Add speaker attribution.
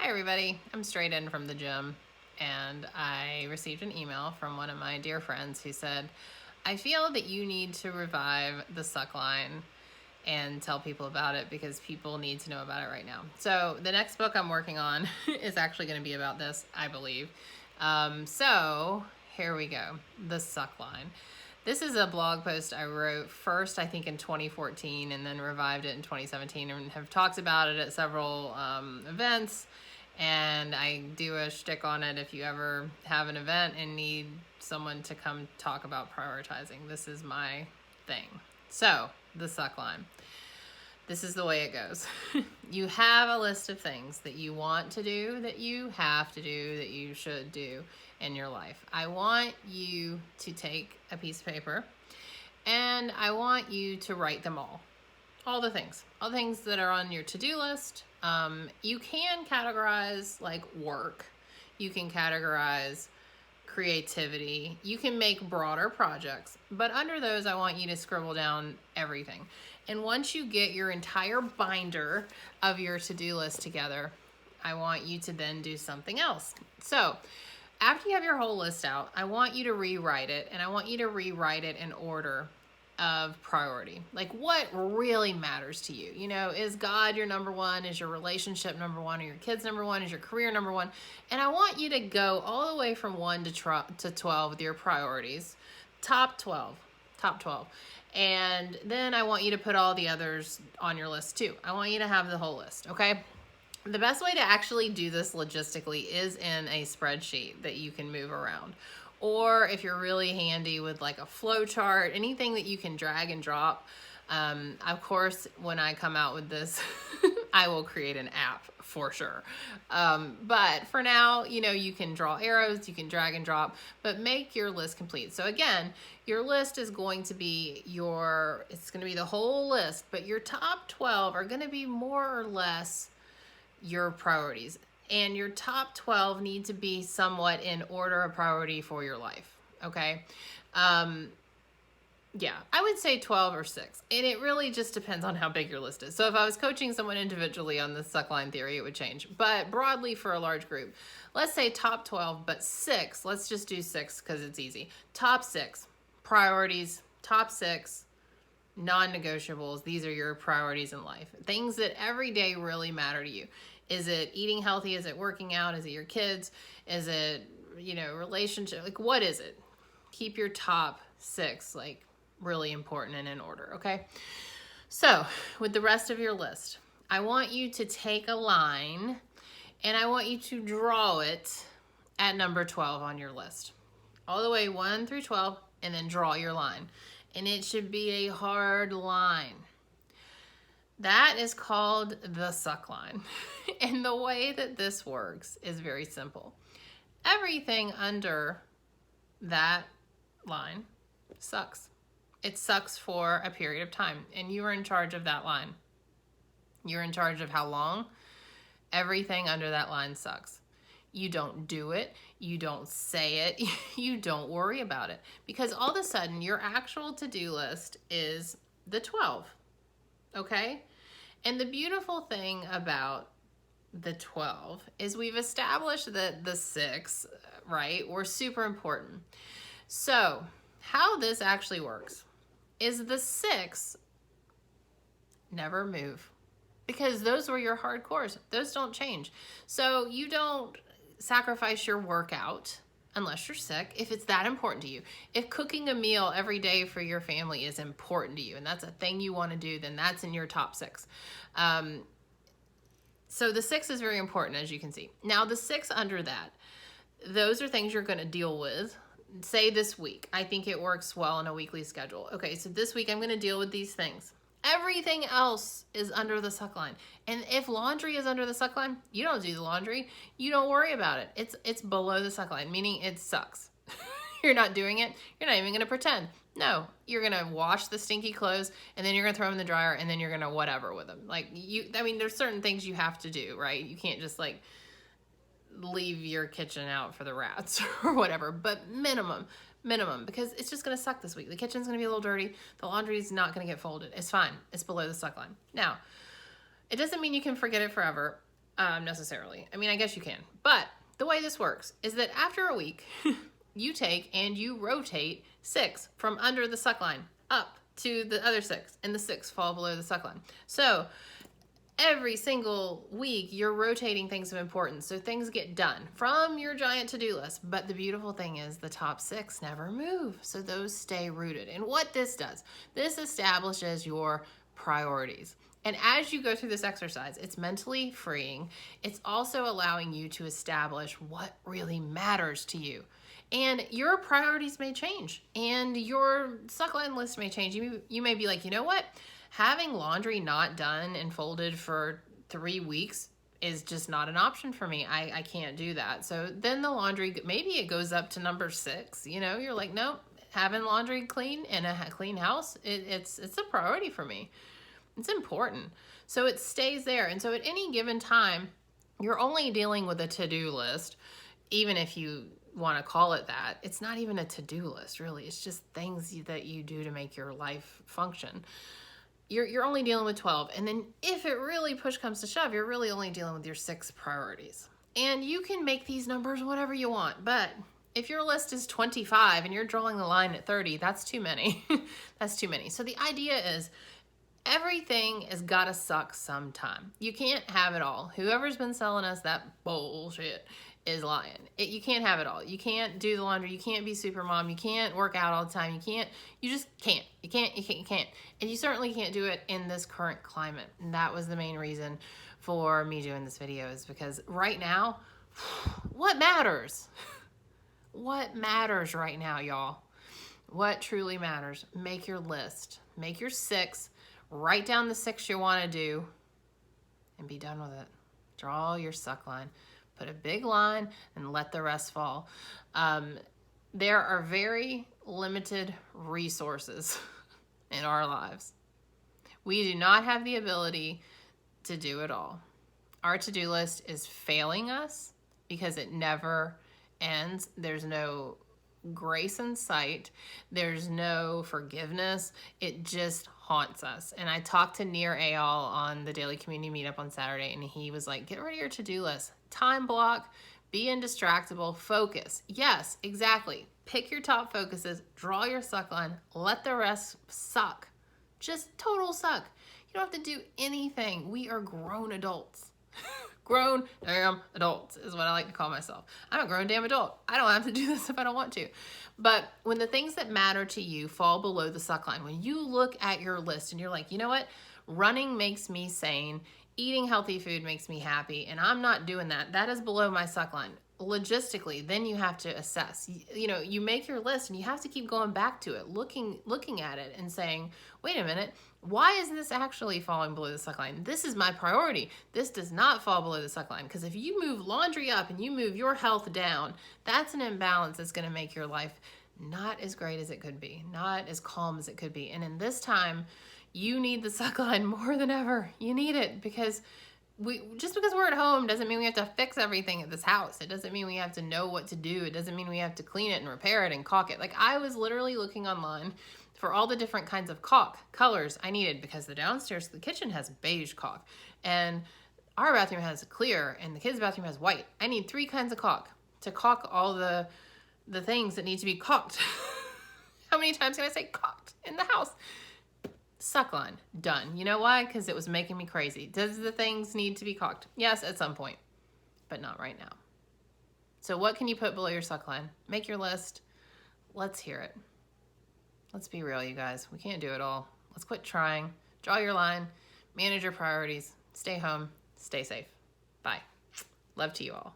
Speaker 1: everybody. I'm straight in from the gym, and I received an email from one of my dear friends who said, I feel that you need to revive the suck line and tell people about it because people need to know about it right now. So the next book I'm working on is actually going to be about this, I believe. So here we go. The suck line. This is a blog post I wrote first, I think, in 2014, and then revived it in 2017, and have talked about it at several events. And I do a shtick on it if you ever have an event and need someone to come talk about prioritizing. This is my thing. So, the suck line. This is the way it goes. You have a list of things that you want to do, that you have to do, that you should do in your life. I want you to take a piece of paper and I want you to write them all the things that are on your to-do list. You can categorize like work, you can categorize creativity, you can make broader projects, but under those I want you to scribble down everything. And once you get your entire binder of your to-do list together, I want you to then do something else. So after you have your whole list out, I want you to rewrite it, and I want you to rewrite it in order of priority. Like, what really matters to you? You know, is God your number one? Is your relationship number one? Are your kids number one? Is your career number one? And I want you to go all the way from 1 to 12 with your priorities. Top 12. And then I want you to put all the others on your list too. I want you to have the whole list, okay? The best way to actually do this logistically is in a spreadsheet that you can move around. Or if you're really handy with like a flow chart, anything that you can drag and drop. Of course, when I come out with this, I will create an app for sure. But for now, you know, you can draw arrows, you can drag and drop, but make your list complete. So again, your list is going to be it's going to be the whole list, but your top 12 are going to be more or less your priorities. And your top 12 need to be somewhat in order of priority for your life, okay? Yeah, I would say 12 or 6. And it really just depends on how big your list is. So if I was coaching someone individually on the suck line theory, it would change. But broadly for a large group, let's say top 12, but 6. Let's just do 6 because it's easy. Top 6, priorities, top 6, non-negotiables. These are your priorities in life. Things that every day really matter to you. Is it eating healthy? Is it working out? Is it your kids? Is it, relationship? Like, what is it? Keep your top 6, like, really important and in order, okay? So, with the rest of your list, I want you to take a line and I want you to draw it at number 12 on your list. All the way 1 through 12, and then draw your line. And it should be a hard line. That is called the suck line. And the way that this works is very simple. Everything under that line sucks. It sucks for a period of time, and you are in charge of that line. You're in charge of how long. Everything under that line sucks. You don't do it. You don't say it. You don't worry about it. Because all of a sudden, your actual to-do list is the 12. Okay? And the beautiful thing about the 12 is we've established that the 6, right, were super important. So how this actually works is the 6 never move, because those were your hardcores. Those don't change. So you don't sacrifice your workout unless you're sick, if it's that important to you. If cooking a meal every day for your family is important to you and that's a thing you want to do, then that's in your top 6. So the 6 is very important, as you can see. Now the 6 under that, those are things you're going to deal with. Say this week, I think it works well on a weekly schedule. Okay, so this week I'm going to deal with these things. Everything else is under the suck line. And if laundry is under the suck line, you don't do the laundry. You don't worry about it. It's below the suck line, meaning it sucks. You're not doing it. You're not even going to pretend. No, you're going to wash the stinky clothes and then you're going to throw them in the dryer and then you're going to whatever with them. Like there's certain things you have to do, right? You can't just like leave your kitchen out for the rats or whatever, but minimum, because it's just going to suck this week. The kitchen's going to be a little dirty. The laundry's not going to get folded. It's fine. It's below the suck line. Now, it doesn't mean you can forget it forever. necessarily. I mean, I guess you can. But the way this works is that after a week, you take and you rotate 6 from under the suck line up to the other 6, and the 6 fall below the suck line. So every single week, you're rotating things of importance. So things get done from your giant to-do list. But the beautiful thing is the top 6 never move. So those stay rooted. And what this does, this establishes your priorities. And as you go through this exercise, it's mentally freeing. It's also allowing you to establish what really matters to you. And your priorities may change, and your suckline list may change. You may be like, you know what? Having laundry not done and folded for 3 weeks is just not an option for me. I can't do that. So then the laundry, maybe it goes up to number 6. You know, you're like, no, having laundry clean and a clean house, it's a priority for me. It's important. So it stays there. And so at any given time, you're only dealing with a to-do list, even if you want to call it that. It's not even a to-do list, really. It's just things that you do to make your life function. You're only dealing with 12. And then if it really push comes to shove, you're really only dealing with your 6 priorities. And you can make these numbers whatever you want. But if your list is 25 and you're drawing the line at 30, that's too many. That's too many. So the idea is everything has got to suck sometime. You can't have it all. Whoever's been selling us that bullshit is lying. You can't have it all. You can't do the laundry. You can't be super mom. You can't work out all the time. You just can't. You can't. And you certainly can't do it in this current climate. And that was the main reason for me doing this video, is because right now, what matters? What matters right now, y'all? What truly matters? Make your list. Make your 6. Write down the 6 you want to do and be done with it. Draw your suck line. Put a big line and let the rest fall. There are very limited resources in our lives. We do not have the ability to do it all. Our to-do list is failing us because it never ends. There's no grace in sight. There's no forgiveness. It just haunts us. And I talked to Nir Ayal on the Daily Community Meetup on Saturday, and he was like, get rid of your to-do list. Time block, be indistractable, focus. Yes, exactly. Pick your top focuses, draw your suck line, let the rest suck. Just total suck. You don't have to do anything. We are grown adults. Grown damn adults is what I like to call myself. I'm a grown damn adult. I don't have to do this if I don't want to. But when the things that matter to you fall below the suck line, when you look at your list and you're like, you know what? Running makes me sane. Eating healthy food makes me happy, and I'm not doing that. That is below my suck line. Logistically, then you have to assess. You know, you make your list and you have to keep going back to it, looking at it and saying, wait a minute, why is this actually falling below the suck line? This is my priority. This does not fall below the suck line, because if you move laundry up and you move your health down, that's an imbalance that's going to make your life not as great as it could be, not as calm as it could be. And in this time, you need the suck line more than ever. You need it, because just because we're at home doesn't mean we have to fix everything at this house. It doesn't mean we have to know what to do. It doesn't mean we have to clean it and repair it and caulk it. Like, I was literally looking online for all the different kinds of caulk colors I needed, because the downstairs, the kitchen has beige caulk, and our bathroom has clear, and the kids' bathroom has white. I need 3 kinds of caulk to caulk all the things that need to be caulked. How many times can I say caulked in the house? Suck line, done. You know why? Because it was making me crazy. Does the things need to be caulked? Yes, at some point, but not right now. So what can you put below your suck line? Make your list. Let's hear it. Let's be real, you guys. We can't do it all. Let's quit trying. Draw your line. Manage your priorities. Stay home. Stay safe. Bye. Love to you all.